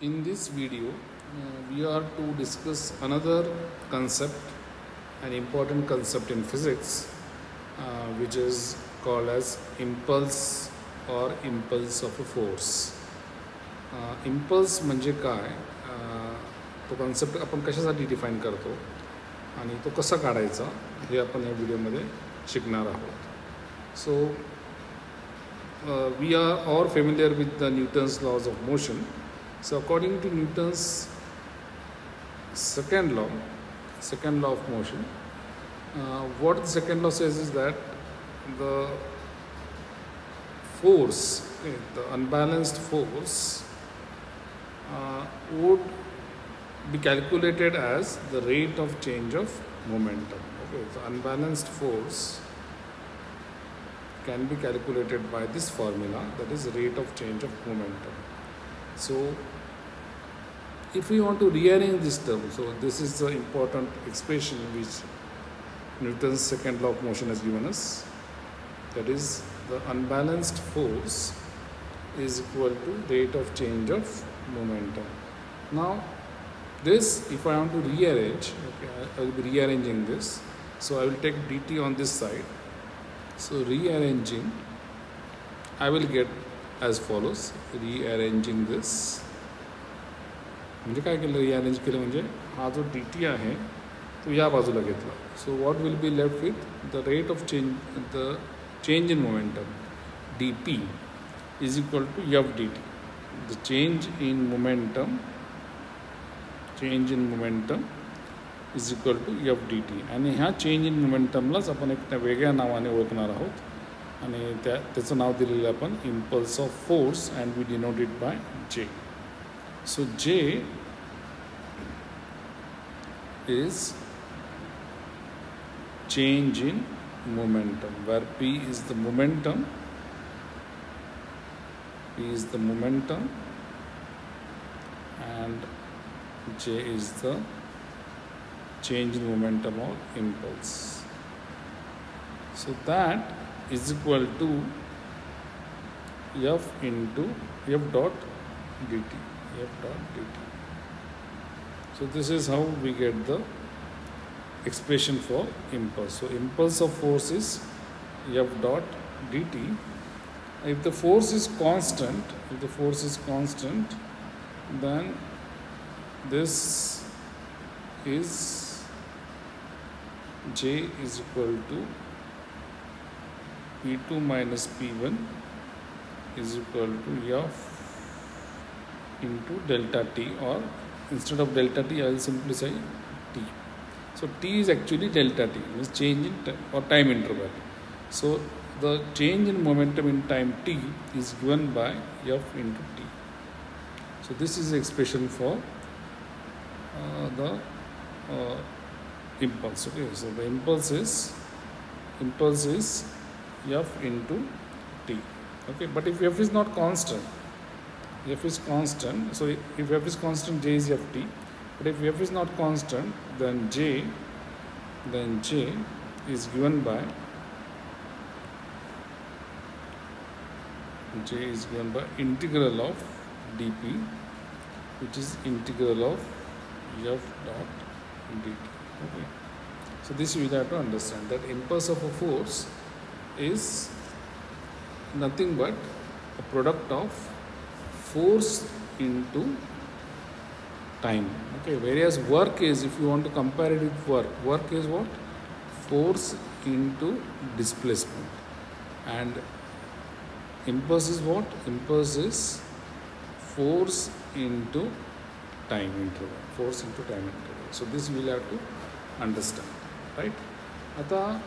In this video, we are to discuss another concept, an important concept in physics, which is called as impulse or impulse of a force. Impulse म्हणजे काय, तो concept आपण कशासाठी define करतो आणि तो कसा काढायचा हे आपण या व्हिडिओमध्ये शिकणार आहोत. सो we are all familiar with the Newton's laws of motion. So according to Newton's second law of motion, what the second law says is that the force, the unbalanced force, would be calculated as the rate of change of momentum. Okay, the unbalanced force can be calculated by this formula, that is rate of change of momentum. So if we want to rearrange this term, so this is the important expression which Newton's second law of motion has given us, that is the unbalanced force is equal to rate of change of momentum. Now this, if I want to rearrange, okay, I will be rearranging this, so I will take dt on this side. So rearranging, I will get as follows. Rearranging this, म्हणजे काय केलं, rearrange केलं म्हणजे हा जो D T आहे तो या बाजूला घेतला. So what will be left with the rate of change, the change in momentum D P is equal to F D T. The change in momentum is equal to F D T. आणि ह्या change in मोमेंटमलाच आपण एक वेगळ्या नावाने ओळखणार आहोत आणि त्याचं नाव दिलेलं आपण impulse of force and we denote it by J. So J is change in momentum, where P is the momentum, and J is the change in momentum or impulse. So that is equal to F into F dot dt. So this is how we get the expression for impulse. So impulse of force is F dot dt. If the force is constant, then this is J is equal to P2 minus P1 is equal to F into delta t, or instead of delta t I will simply say t. So t is actually delta t, means change in or time interval. So the change in momentum in time t is given by F into t. So this is the expression for the impulse. Okay, so the impulse is F into t. Okay, but if F is not constant, so if F is constant, J is Ft. But if F is not constant, then J is given by integral of dP, which is integral of F dot dt. Okay, so this you have to understand, that impulse of a force is nothing but a product of force into time. Okay, whereas work is, if you want to compare it with work is what? Force into displacement. And impulse is what? Impulse is force into time interval. So this we will have to understand, right? आता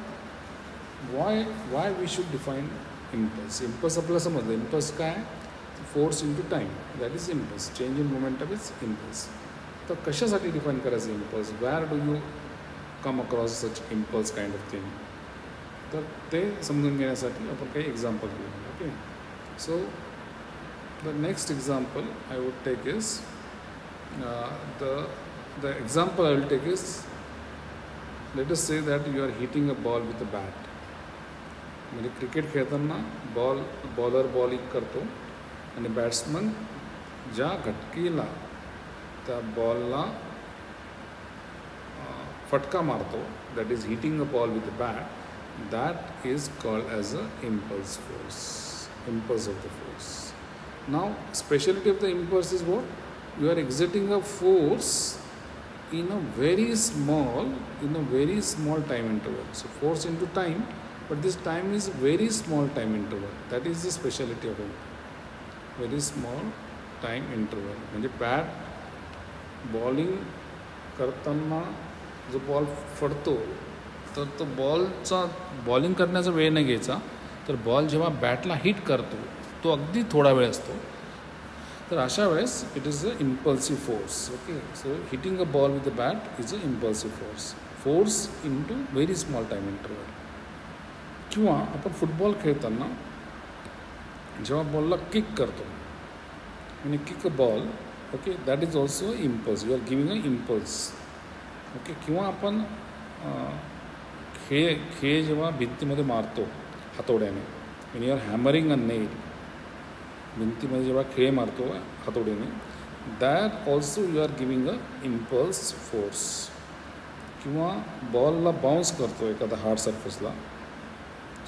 why we should define impulse? Impulse आपल्याला समजलं. Impulse काय? Force into time, that is impulse. Change in momentum is impulse. तर कशासाठी define करायचं impulse? Where do you come across such impulse kind of thing? तर ते समजून घेण्यासाठी आपण काही एक्झाम्पल घेऊ. Okay, so the next example I would take is the example I will take is, let us say that you are hitting a ball with a bat. म्हणजे cricket खेळताना bowler bowling करतो आणि batsman ज्या घटकेला त्या बॉलला फटका मारतो, that is hitting a ball with a bat, that is called as a impulse force, impulse of the force. Now specialty of the impulse is what? You are exerting a force in a very small time interval. So force into time, but this time is very small time interval. That is the specialty of it. Very small time interval. म्हणजे bat bowling करताना जो ball फडतो, तर तो bowling करण्याचा वेळ नाही घ्यायचा. तर बॉल जेव्हा बॅटला हिट करतो तो अगदी थोडा वेळ असतो. तर अशा वेळेस it is a impulsive force. Okay, so hitting a ball with the bat is a impulsive force into very small time interval. किंवा आपण फुटबॉल खेळताना जेव्हा बॉलला किक करतो, म्हणजे kick a ball, okay, that is also impulse. You are giving a impulse. Okay, किंवा आपण खेळ जेव्हा भिंतीमध्ये मारतो हातोड्याने, when you are hammering a nail, भिंतीमध्ये जेव्हा खेळ मारतो हातोड्याने, that also you are giving a impulse force. किंवा बॉलला बाउन्स करतो एखादा hard सरफेसला,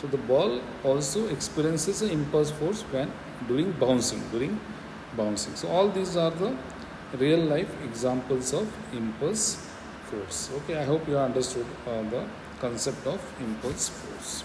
so the ball also experiences an impulse force when during bouncing. So all these are the real life examples of impulse force. Okay, I hope you understood the concept of impulse force.